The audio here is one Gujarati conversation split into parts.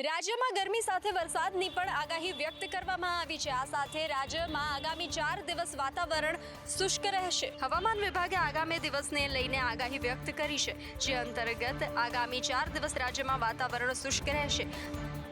રાજ્યમાં ગરમી સાથે વરસાદની પણ આગાહી વ્યક્ત કરવામાં આવી છે। આ સાથે રાજ્યમાં આગામી 4 દિવસ વાતાવરણ શુષ્ક રહેશે। હવામાન વિભાગે આગામી દિવસને લઈને આગાહી વ્યક્ત કરી છે, જે અંતર્ગત આગામી 4 દિવસ રાજ્યમાં વાતાવરણ શુષ્ક રહેશે।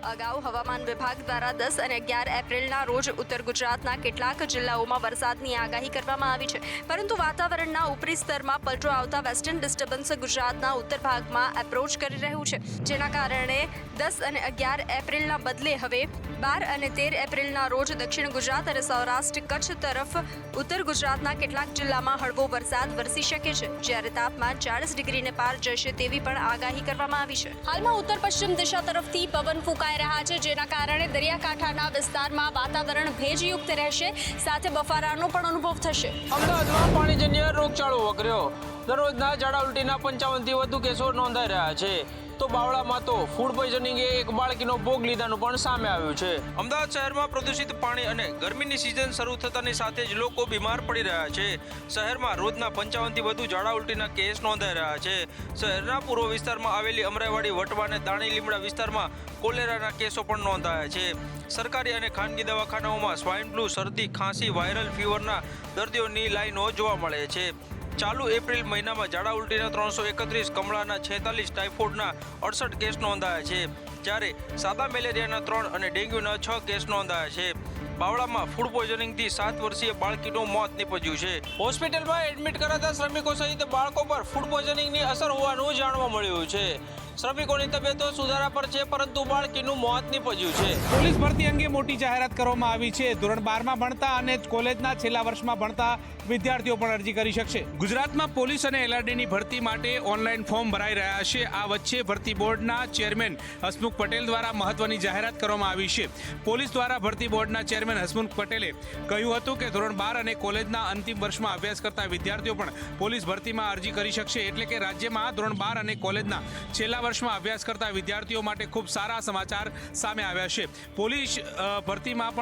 અગાઉ હવામાન વિભાગ દ્વારા 10 અને 11 એપ્રિલના રોજ ઉત્તર ગુજરાતના કેટલાક જિલ્લાઓમાં વરસાદની આગાહી કરવામાં આવી છે, પરંતુ વાતાવરણના ઉપરી સ્તરમાં પલટો આવતા વેસ્ટર્ન ડિસ્ટર્બન્સ ગુજરાતના ઉત્તર ભાગમાં એપ્રોચ કરી રહ્યું છે, જેના કારણે 10 અને 11 એપ્રિલના બદલે હવે 12 અને 13 એપ્રિલના રોજ દક્ષિણ ગુજરાત અને સૌરાષ્ટ્ર કચ્છ તરફ ઉત્તર ગુજરાતના કેટલાક જિલ્લામાં હળવો વરસાદ વરસી શકે છે, જ્યારે તાપમાન 40 ડિગ્રીને પાર જશે તેવી પણ આગાહી કરવામાં આવી છે। હાલમાં ઉત્તર પશ્ચિમ દિશા તરફથી પવન ફૂંકાઈ રહ્યા છે, જેના કારણે દરિયાકાંઠાના વિસ્તારમાં વાતાવરણ ભેજયુક્ત રહેશે, સાથે બફારાનો પણ અનુભવ થશે। અમદાવાદમાં પાણીજન્ય રોગચાળો વકર્યો। દરરોજના ઝાડા ઉલટીના 55થી વધુ કેસો નોંધાઈ રહ્યા છે, તો બાવળામાં તો ફૂડ પોઈઝનિંગે એક બાળકીનો ભોગ લીધાનું પણ સામે આવ્યું છે। અમદાવાદ શહેરમાં પ્રદૂષિત પાણી અને ગરમીની સિઝન શરૂ થતાની સાથે જ લોકો બીમાર પડી રહ્યા છે। શહેરમાં રોજના 55થી વધુ ઝાડા ઉલટીના કેસ નોંધાઈ રહ્યા છે। શહેરના પૂર્વ વિસ્તારમાં આવેલી અમરાઈવાડી, વટવા અને દાણી લીમડા વિસ્તારમાં કોલેરાના કેસો પણ નોંધાયા છે। સરકારી અને ખાનગી દવાખાનાઓમાં સ્વાઇન ફ્લૂ, શરદી, ખાંસી, વાયરલ ફીવરના દર્દીઓની લાઈનો જોવા મળે છે। ચાલુ એપ્રિલ મહિનામાં ઝાડા ઉલટીના 331, કમળાના 46, ટાઇફોઇડના 68 કેસ નોંધાયા છે, જ્યારે સાદા મેલેરિયાના 3 અને ડેન્ગ્યુના 6 કેસ નોંધાયા છે। બાવળામાં ફૂડ પોઈઝનિંગથી 7 વર્ષીય બાળકીનું મોત નીપજ્યું છે। હોસ્પિટલમાં એડમિટ કરાતા શ્રમિકો સહિત બાળકો પર ફૂડ પોઈઝનિંગની અસર હોવાનું જાણવા મળ્યું છે। શ્રમિકોની તબિયતો સુધારા પર છે, પરંતુ બાળકીનું મોત નીપજ્યું છે। પોલીસ ભરતી અંગે મોટી જાહેરાત કરવામાં આવી છે। ધોરણ 12માં ભણતા અને કોલેજના છેલ્લા વર્ષમાં ભણતા વિદ્યાર્થીઓ પણ અરજી કરી શકશે। ગુજરાતમાં પોલીસ અને એલઆરડીની ભરતી માટે ઓનલાઈન ફોર્મ ભરાઈ રહ્યા છે। આ વચ્ચે ભરતી બોર્ડના ચેરમેન હસમુખ પટેલ દ્વારા મહત્વની જાહેરાત કરવામાં આવી છે। પોલીસ દ્વારા ભરતી બોર્ડના ચેરમેન હસમુખ પટેલે કહ્યું હતું કે ધોરણ 12 અને કોલેજના અંતિમ વર્ષમાં અભ્યાસ કરતા વિદ્યાર્થીઓ પણ પોલીસ ભરતીમાં અરજી કરી શકશે। એટલે કે રાજ્યમાં ધોરણ 12 અને કોલેજના છેલ્લા વર્ષમાં અભ્યાસ કરતા વિદ્યાર્થીઓ માટે ખૂબ સારા સમાચાર સામે આવ્યા છે। પોલીસ ભરતીમાં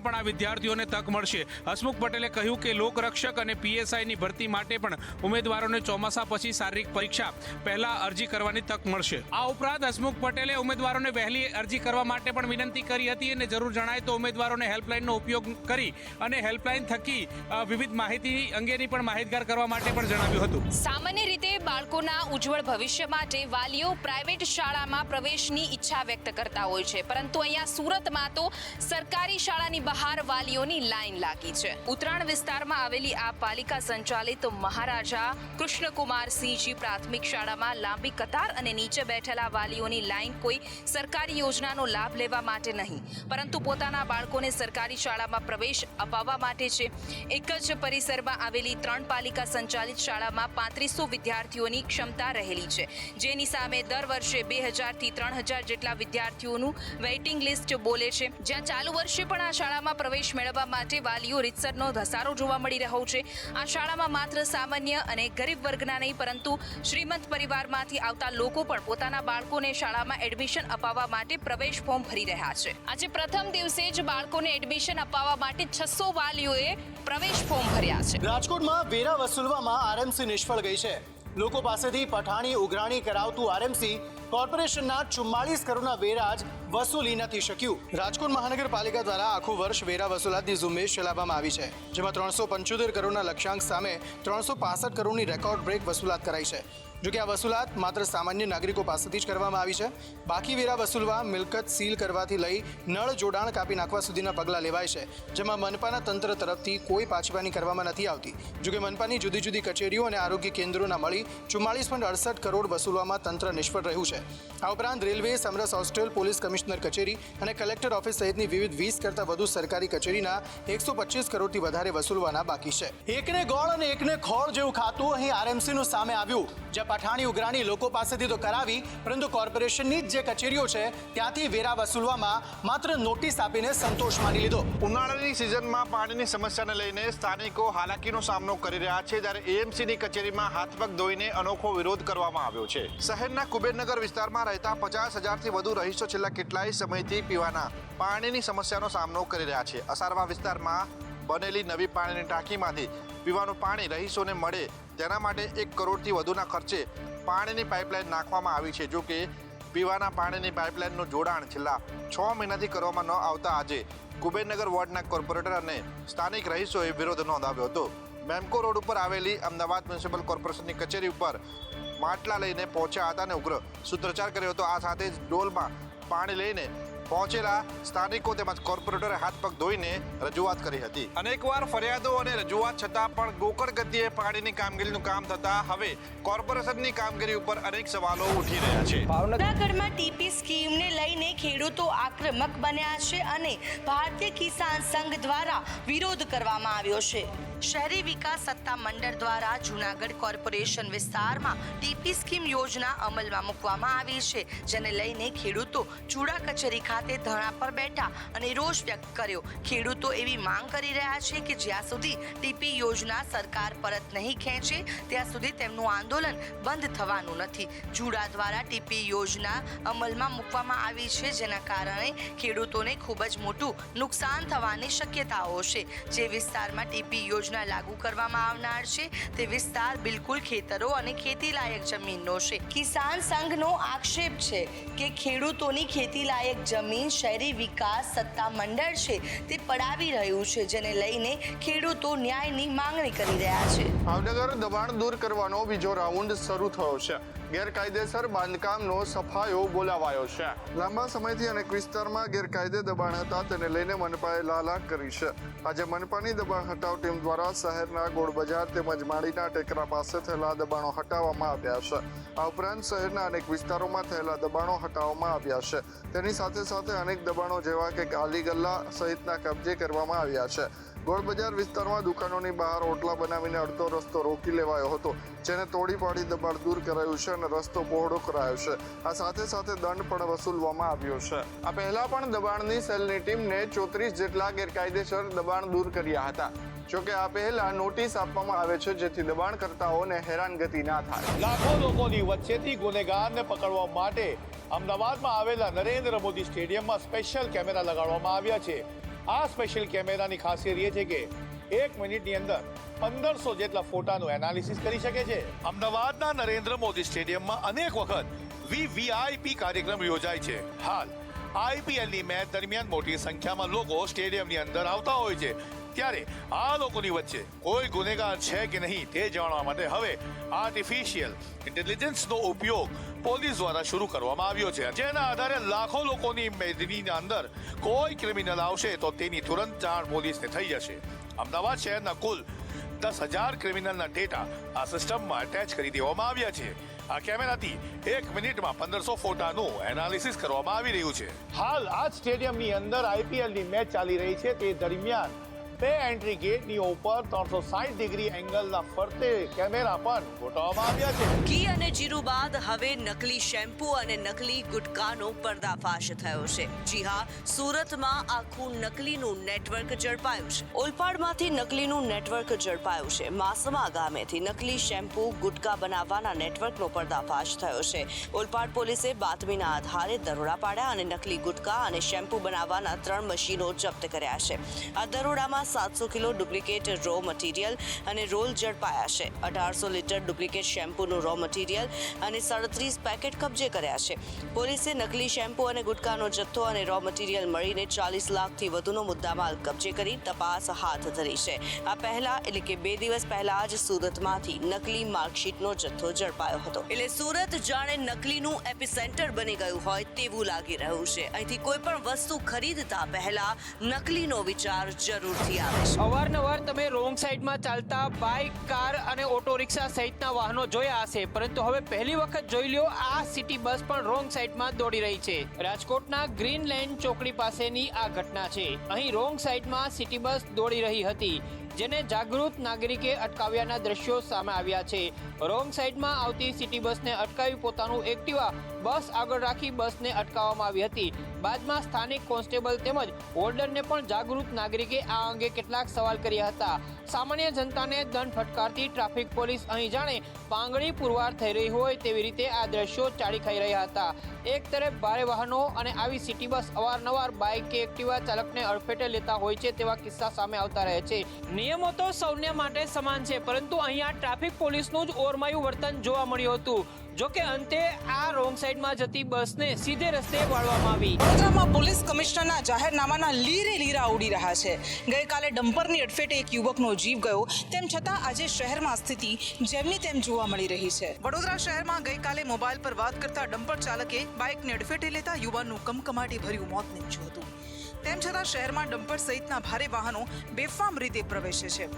પણ આ વિદ્યાર્થીઓને તક મળશે। હસમુખ પટેલે કહ્યું કે લોકરક્ષક અને પીએસઆઈની ભરતી માટે પણ ઉમેદવારોને ચોમાસા પછી શારીરિક પરીક્ષા પહેલા અરજી કરવાની તક મળશે। આ ઉપરાંત હસમુખ પટેલે ઉમેદવારોને વહેલી અરજી કરવા માટે પણ વિનંતી કરી હતી અને જરૂર જણાય તો ઉમેદવારોને હેલ્પલાઇનનો ઉપયોગ કરી અને હેલ્પલાઇન થકી વિવિધ માહિતી અંગેની પણ માહિતગાર કરવા માટે પણ જણાવ્યું હતું। સામાન્ય રીતે બાળકોના ઉજ્જવળ ભવિષ્ય માટે વાલીઓ પ્રાઇવેટ શાળામાં પ્રવેશની ઈચ્છા વ્યક્ત કરતા હોય છે, પરંતુ અહીંયા સુરતમાં તો સરકારી શાળાની બહાર વાલીઓની લાઈન લાગી છે। ઉત્તરાણ વિસ્તારમાં આવેલી આ પાલિકા સંચાલિત મહારાજા કૃષ્ણકુમારસિંહજી પ્રાથમિક શાળામાં લાંબી કતાર અને નીચે બેઠેલા વાલીઓની લાઈન કોઈ સરકારી યોજનાનો લાભ લેવા માટે નહીં, પરંતુ પોતાના બાળકોને સરકારી શાળામાં પ્રવેશ અપાવવા માટે છે। એક જ પરિસરમાં આવેલી 3 પાલિકા સંચાલિત શાળામાં 3500 વિદ્યાર્થીઓની ક્ષમતા રહેલી છે, જેની સામે દર વર્ષે 2000 થી 3000 જેટલા વિદ્યાર્થીઓનું વેઇટિંગ લિસ્ટ બોલે છે। જ્યાં ચાલુ વર્ષે પણ આ શાળામાં પ્રવેશ મેળવવા માટે વાલીઓ રીતસરનો ધસારો જોવા મળી રહ્યો છે। આ શાળામાં માત્ર સામાન્ય અને ગરીબ વર્ગના નહીં, પરંતુ શ્રીમંત પરિવારમાંથી આવતા લોકો પણ પોતાના બાળકોને શાળામાં એડમિશન અપાવવા માટે પ્રવેશ ફોર્મ ભરી રહ્યા છે। આજે પ્રથમ દિવસે જ બાળકોને એડમિશન અપાવવા માટે 600 વાલીઓએ પ્રવેશ ફોર્મ ભર્યા છે। રાજકોટમાં વેરા વસૂલવામાં આરએમસી નિષ્ફળ ગઈ છે। લોકો પાસેથી પઠાણી ઉઘરાણી કરાવતું આરએમસી કોર્પોરેશનના 44 કરોડના વેરા જ વસૂલી નથી શક્યું। રાજકોટ મહાનગરપાલિકા દ્વારા આખું વર્ષ વેરા વસૂલાતની ઝુંબેશ ચલાવવામાં આવી છે, જેમાં 375 કરોડના લક્ષ્યાંક સામે 365 કરોડની રેકોર્ડ બ્રેક વસૂલાત કરાઈ છે। જોકે આ વસૂલાત માત્ર સામાન્ય નાગરિકો પાસેથી જ કરવામાં આવી છે। બાકી વેરા વસૂલવા, મિલકત સીલ કરવાથી લઈ નળ જોડાણ કાપી નાખવા સુધીના પગલાં લેવાય છે, જેમાં મનપાના તંત્ર તરફથી કોઈ પાછીપાની કરવામાં નથી આવતી। જોકે મનપાની જુદી જુદી કચેરીઓ અને આરોગ્ય કેન્દ્રોના મળી 44.68 કરોડ વસૂલવામાં તંત્ર નિષ્ફળ રહ્યું છે। આ ઉપરાંત રેલવે, સમરસ હોસ્ટેલ, પોલીસ કમિશનર કચેરી અને કલેક્ટર ઓફિસ સહિતની વિવિધ 20 કરતાં વધુ સરકારી કચેરીના 125 કરોડથી વધારે વસૂલવાના બાકી છે। એકને ગોળ અને એકને ખોળ જેવું ખાતું અહીં આરએમસીનું સામે આવ્યું, જ્યાં પઠાણી ઉઘરાણી લોકો પાસેથી તો કરાવી, પરંતુ કોર્પોરેશનની જ જે કચેરીઓ છે ત્યાંથી વેરા વસૂલવામાં માત્ર નોટિસ આપીને સંતોષ માની લીધો। ઉનાળાની સિઝનમાં પાણીની સમસ્યાને લઈને સ્થાનિકો હાલાકીનો સામનો કરી રહ્યા છે, જ્યારે એએમસીની કચેરીમાં હાથ પગ ધોઈને અનોખો વિરોધ કરવામાં આવ્યો છે। શહેરના કુબેરનગર વિસ્તારમાં રહેતા 50,000થી વધુ રહીશો છેલ્લા કેટલાય સમયથી પીવાના પાણીની સમસ્યાનો સામનો કરી રહ્યા છે। અસારવા વિસ્તારમાં બનેલી નવી પાણીની ટાંકીમાંથી પીવાનું પાણી રહીશોને મળે તેના માટે 1 કરોડથી વધુના ખર્ચે પાણીની પાઇપલાઇન નાખવામાં આવી છે। જો કે પીવાના પાણીની પાઇપલાઇનનું જોડાણ છેલ્લા 6 મહિનાથી કરવામાં ન આવતા આજે કુબેરનગર વોર્ડના કોર્પોરેટર અને સ્થાનિક રહીશોએ વિરોધ નોંધાવ્યો હતો. મેમકો રોડ ઉપર આવેલી અમદાવાદ મ્યુનિસિપલ કોર્પોરેશનની કચેરી ઉપર માટલા લઈને પહોંચ્યા હતા અને ઉગ્ર સૂત્રોચ્ચાર કર્યો હતો. આ સાથે જ ડોલમાં પાણી લઈને પહોંચેલા સ્થાનિકો તેમજ કોર્પોરેટરે હાથ પગ ધોઈને રજૂઆત કરી હતી. અનેકવાર ફરિયાદો અને રજૂઆત છતાં પણ ગોકળ ગતિએ પાણીની કામગીરીનું કામ થતા હવે કોર્પોરેશનની કામગીરી ઉપર અનેક સવાલો ઉઠી રહ્યા છે. ભાવનગરમાં ટીપી સ્કીમને લઈને ખેડૂતો આક્રમક બન્યા છે અને ભારતીય કિસાન સંઘ દ્વારા વિરોધ કરવામાં આવ્યો છે. શહેરી વિકાસ સત્તા મંડળ દ્વારા જૂનાગઢ કોર્પોરેશન વિસ્તારમાં ટીપી સ્કીમ યોજના અમલમાં મૂકવામાં આવી છે, જેને લઈને ખેડૂતો ચૂડા કચેરી ખાતે ધરણા પર બેઠા અને રોષ વ્યક્ત કર્યો. ખેડૂતો એવી માંગ કરી રહ્યા છે કે જ્યાં સુધી ટીપી યોજના સરકાર પરત નહીં ખેંચે ત્યાં સુધી તેમનું આંદોલન બંધ થવાનું નથી. ચૂડા દ્વારા ટીપી યોજના અમલમાં મૂકવામાં આવી છે, જેના કારણે ખેડૂતોને ખૂબ જ મોટું નુકસાન થવાની શક્યતાઓ છે. જે વિસ્તારમાં ટીપી યોજના લાગુ કરવામાં આવનાર છે તે વિસ્તાર બિલકુલ ખેતરો અને ખેતીલાયક જમીનનો છે. કિસાન સંઘનો આક્ષેપ છે કે ખેડૂતોની ખેતીલાયક જમીન શહેરી વિકાસ સત્તા મંડળ છે તે પડાવી રહ્યું છે, જેને લઈને ખેડૂતો ન્યાયની માંગણી કરી રહ્યા છે. ભાવનગર દબાણ દૂર કરવાનો બીજો રાઉન્ડ શરૂ થયો છે. ગેરકાયદેસર બાંધકામનો સફાયો બોલાવાયો છે. લાંબા સમયથી અનેક વિસ્તારમાં ગેરકાયદે દબાણ હતા, તેને લઈને મનપાએ લાલાક કરી છે. આજે મનપાની દબાણ હટાવ ટીમ દ્વારા શહેરના ગોળ બજાર તેમજ માળીના ટેકરા પાસે થયેલા દબાણો હટાવવામાં આવ્યા છે. આ ઉપરાંત શહેરના અનેક વિસ્તારોમાં થયેલા દબાણો હટાવવામાં આવ્યા છે. તેની સાથે સાથે અનેક દબાણો જેવા કે ગાલી ગલ્લા સહિતના કબજે કરવામાં આવ્યા છે. ગોળ બજાર વિસ્તારમાં દુકાનોની બહાર ઓટલા બનાવીને અડધો રસ્તો રોકી લેવાયો હતો, જેને તોડી પાડી દબાણ દૂર કરાયું છે અને રસ્તો પહોળો કરાયો છે. આ સાથે સાથે દંડ પણ વસૂલવામાં આવ્યો છે. આ પહેલા પણ દબાણની સેલની ટીમને 34 જેટલા ગેરકાયદેસર દબાણ દૂર કર્યા હતા. જોકે આ પહેલા નોટિસ આપવામાં આવે છે, જેથી દબાણકર્તાઓને હેરાનગતિ ના થાય. લાખો લોકોની વચ્ચેથી ગુનેગારને પકડવા માટે અમદાવાદમાં આવેલા નરેન્દ્ર મોદી સ્ટેડિયમમાં સ્પેશિયલ કેમેરા લગાડવામાં આવ્યા છે. આ સ્પેશિયલ કેમેરાની ખાસિયત એ છે કે 1 મિનિટની અંદર 1500 જેટલા ફોટાનું એનાલિસિસ કરી શકે છે. અમદાવાદના નરેન્દ્ર મોદી સ્ટેડિયમમાં અનેક વખત વીવીઆઈપી કાર્યક્રમ યોજાય છે. હાલ આઈપીએલની મેચ દરમિયાન મોટી સંખ્યામાં લોકો સ્ટેડિયમની અંદર આવતા હોય છે, ત્યારે આ લોકોની વચ્ચે કોઈ ગુનેગાર છે કે નહીં તે જાણવા માટે હવે આર્ટિફિશિયલ ઇન્ટેલિજન્સનો ઉપયોગ પોલીસ દ્વારા શરૂ કરવામાં આવ્યો છે, જેના આધારે લાખો લોકોની મેદનીના અંદર કોઈ ક્રિમિનલ આવશે તો તેની તુરંત જાણ પોલીસને થઈ જશે. અમદાવાદ શહેરના કુલ 10,000 ક્રિમિનલના ડેટા આ સિસ્ટમમાં એટેચ કરી દેવામાં આવ્યા છે. આ કેમેરાથી 1 મિનિટમાં 1500 ફોટાનું એનાલિસિસ કરવામાં આવી રહ્યું છે. હાલ આ સ્ટેડિયમની અંદર આઈપીએલની મેચ ચાલી રહી છે, તે દરમિયાન બે એન્ટ્રી ગેટની ઉપર 360 ડિગ્રી એંગલના ફરતે કેમેરા પણ ગોઠવવામાં આવ્યા છે. ઘી અને જીરું બાદ હવે નકલી શેમ્પુ અને નકલી ગુટકાનો પર્દાફાશ થયો છે. જી હા, સુરતમાં આખું નકલીનું નેટવર્ક ઝડપાયું છે. ઓલપાડમાંથી નકલીનું નેટવર્ક ઝડપાયું છે. માસમા ગામેથી નકલી શેમ્પુ ગુટકા બનાવવાના નેટવર્કનો પર્દાફાશ થયો છે. ઓલપાડ પોલીસે બાતમીના આધારે દરોડા પાડ્યા અને નકલી ગુટકા અને શેમ્પુ બનાવવાના 3 મશીનો જપ્ત કર્યા છે. આ દરોડામાં 700 કિલો ડુપ્લિકેટ રો મટીરિયલ અને રોલ ઝડપાયા છે. 1800 લીટર ડુપ્લિકેટ શેમ્પૂનું રો મટીરિયલ અને 37 પેકેટ કબજે કર્યા છે. પોલીસે નકલી શેમ્પૂ અને ગુટકાનો જથ્થો અને રો મટીરિયલ મળીને 40 લાખથી વધુનો મુદ્દામાલ કબજે કરી તપાસ હાથ ધરી છે. આ પહેલા એટલે કે 2 દિવસ પહેલા જ સુરતમાંથી નકલી માર્કશીટનો જથ્થો ઝડપાયો હતો. એટલે સુરત જાણે નકલીનું એપિસેન્ટર બની ગયું હોય તેવું લાગી રહ્યું છે. અહીંથી કોઈ પણ વસ્તુ ખરીદતા પહેલા નકલીનો વિચાર જરૂરથી અવારનવાર તમે રોંગ સાઈડમાં ચાલતા બાઇક, કાર અને ઓટો રિક્ષા સહિતના વાહનો જોયા હશે, પરંતુ હવે પહેલી વખત જોઈ લ્યો આ સિટી બસ પણ રોંગ સાઈડમાં દોડી રહી છે. રાજકોટના ગ્રીન લેન્ડ ચોકડી પાસેની આ ઘટના છે. અહીં રોંગ સાઈડમાં સિટી બસ દોડી રહી હતી, જેને જાગૃત નાગરિકે અટકાવ્યાના દ્રશ્યો સામે આવ્યા છે. રોંગ સાઈડમાં આવતી સિટી બસને અટકાવી પોતાનું એક્ટિવા બસ આગળ રાખી બસને અટકાવવામાં આવી હતી. બાદમાં સ્થાનિક કોન્સ્ટેબલ તેમજ હોલ્ડરને પણ જાગૃત નાગરિકે આ અંગે કેટલાક સવાલ કર્યા હતા. સામાન્ય જનતાને દંડ ફટકારતી ટ્રાફિક પોલીસ અહીં જાણે પાંગળી પુરવાર થઈ રહી હોય તેવી રીતે આ દ્રશ્યો ચાળી ખાઈ રહ્યા હતા. એક તરફ ભારે વાહનો અને આવી સિટી બસ અવારનવાર બાઇક કે એક્ટિવા ચાલકને અડફેટે લેતા હોય છે તેવા કિસ્સા સામે આવતા રહે છે. નિયમો તો સૌને માટે સમાન છે, પરંતુ અહીંયા ટ્રાફિક પોલીસનું જ ઓરમાયું વર્તન જોવા મળ્યું હતું. જો કે અંતે આ રોંગ સાઈડમાં જતી બસને સીધે રસ્તે વાળવામાં આવી. વડોદરામાં પોલીસ કમિશનરના જાહેરનામાના લીરે લીરા ઉડી રહ્યા છે. ગઈકાલે ડમ્પરની અડફેટે એક યુવકનો જીવ ગયો, તેમ છતાં આજે શહેરમાં સ્થિતિ જેમની તેમ જોવા મળી રહી છે. વડોદરા શહેરમાં ગઈકાલે મોબાઈલ પર વાત કરતા ડમ્પર ચાલકે બાઇકને અડફેટે લેતા યુવાનનું કમકમાટી ભર્યું મોત નીપજ્યું હતું. તેમ છતાં શહેરમાં ડમ્પર સહિતના ભારે વાહનો બેફામ રીતે પ્રવેશે છે.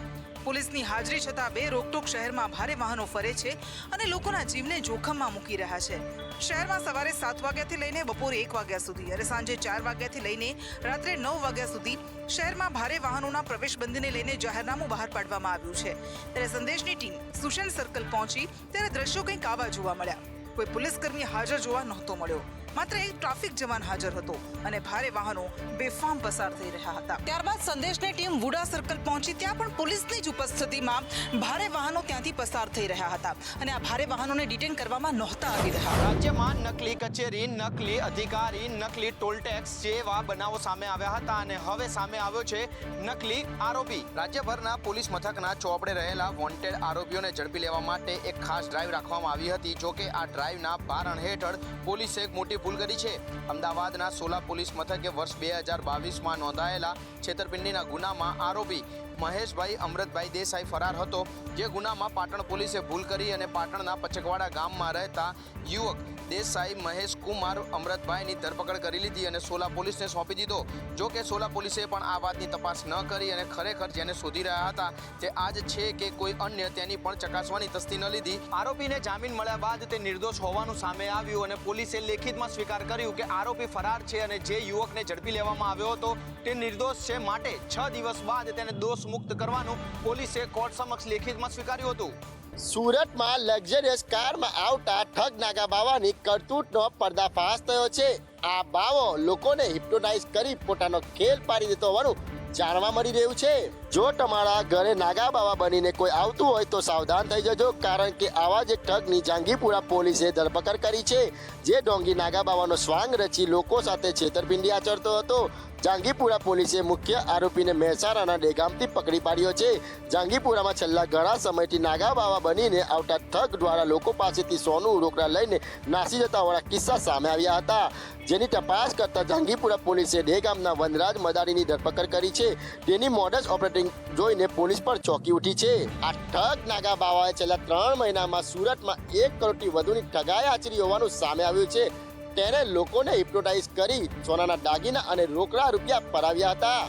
પોલીસની હાજરી છતાં બે રોકટોક શહેરમાં ભારે વાહનો ફરે છે અને લોકોના જીવને જોખમમાં મૂકી રહ્યા છે. શહેરમાં સવારે 7 વાગ્યાથી લઈને બપોરે 1 વાગ્યા સુધી અને સાંજે 4 વાગ્યાથી લઈને રાત્રે 9 વાગ્યા સુધી શહેરમાં ભારે વાહનોના પ્રવેશબંધીને લઈને જાહેરનામું બહાર પાડવામાં આવ્યું છે. ત્યારે સંદેશની ટીમ સુશન સર્કલ પહોંચી ત્યારે દ્રશ્યો કંઈક આવા જોવા મળ્યા. કોઈ પોલીસકર્મી હાજર જોવા નહોતો મળ્યો, માત્ર એક ટ્રાફિક જવાન હાજર હતો અને ભારે વાહનો બેફામ પસાર થઈ રહ્યા હતા. ત્યારબાદ સંદેશની ટીમ વુડા સર્કલ પહોંચી, ત્યાં પણ પોલીસની જ ઉપસ્થિતિમાં ભારે વાહનો ત્યાંથી પસાર થઈ રહ્યા હતા અને આ ભારે વાહનોને ડિટેન કરવામાં નહોતા આવી રહ્યા. રાજ્યમાં નકલી કચેરી, નકલી અધિકારી, નકલી ટોલ ટેક્સ જેવા બનાવો સામે આવ્યા હતા અને હવે સામે આવ્યો છે નકલી આરોપી. રાજ્યભરના પોલીસ મથકના ચોપડે રહેલા વોન્ટેડ આરોપીઓને ઝડપી લેવા માટે એક ખાસ ડ્રાઈવ રાખવામાં આવી હતી. જો કે આ ડ્રાઈવના ભારણ હેઠળ પોલીસે એક મોટી ભૂલ કરી છે. અમદાવાદના સોલા પોલીસ મથકે વર્ષ 2022માં નોંધાયેલા છેતરપિંડીના ગુનામાં આરોપી મહેશભાઈ અમૃતભાઈ દેસાઈ ફરાર હતો. જે ગુનામાં પાટણ પોલીસે ભૂલ કરી અને પાટણના પચકવાડા ગામમાં રહેતા યુવક દેસાઈ મહેશ કુમાર અમૃતભાઈની ધરપકડ કરી લીધી અને સોલા પોલીસને સોંપી દીધો. જો કે સોલા પોલીસે પણ આ વાતની તપાસ ન કરી અને ખરેખર જેને શોધી રહ્યા હતા તે આજ છે કે કોઈ અન્ય તેની પણ ચકાસવાની તસ્દી ન લીધી. આરોપીને જામીન મળ્યા બાદ તે નિર્દોષ હોવાનું સામે આવ્યું અને પોલીસે લેખિતમાં સ્વીકાર કર્યું કે આરોપી ફરાર છે અને જે યુવકને ઝડપી લેવામાં આવ્યો હતો તે નિર્દોષ છે. માટે 6 દિવસ બાદ તેને દોષ મુક્ત કરવાનું પોલીસે કોર્ટ સમક્ષ લેખિતમાં સ્વીકાર્યું હતું. સુરતમાં લક્ઝરિયસ કારમાં આવતા ઠગ નાગા બાવાની કરતૂતનો પર્દાફાશ થયો છે. આ બાવો લોકોને હિપ્નોટાઇઝ કરી પોતાનો ખેલ પાડી દેતો હોવાનું જાણવા મળી રહ્યું છે. જો તમારા ઘરે નાગા બાવા બનીને કોઈ આવતું હોય તો સાવધાન થઈ જજો, કારણ કે આવા જ એક ઠગની જાંગીપુરા પોલીસે ધરપકડ કરી છે, જે ઢોંગી નાગા બાવાનો સ્વાંગ રચી લોકો સાથે છેતરપિંડી આચરતો હતો. જાંગીપુરા પોલીસે મુખ્ય આરોપીને મહેસાણાના ડેગામથી પકડી પાડ્યો છે. જાંગીપુરામાં છેલ્લા ઘણા સમયથી નાગા બાવા બનીને આવતા ઠગ દ્વારા લોકો પાસેથી સોનું રોકડા લઈને નાસી જતા હોવાના કિસ્સા સામે આવ્યા હતા, જેની તપાસ કરતા જાંગીપુરા પોલીસે ડેગામના વનરાજ મદારીની ધરપકડ કરી છે. તેની મોડસ ઓપરેટિંગ જોઈને પોલીસ પર ચોંકી ઉઠી છે. આ ઠગ નાગા બાવાએ છેલ્લા 3 મહિનામાં સુરતમાં 1 કરોડથી વધુની ઠગાઈ આચરી હોવાનું સામે આવ્યું છે. તેને લોકોને હિપ્નોટાઇઝ કરી સોનાના દાગીના અને રોકડા રૂપિયા પરાવ્યા હતા.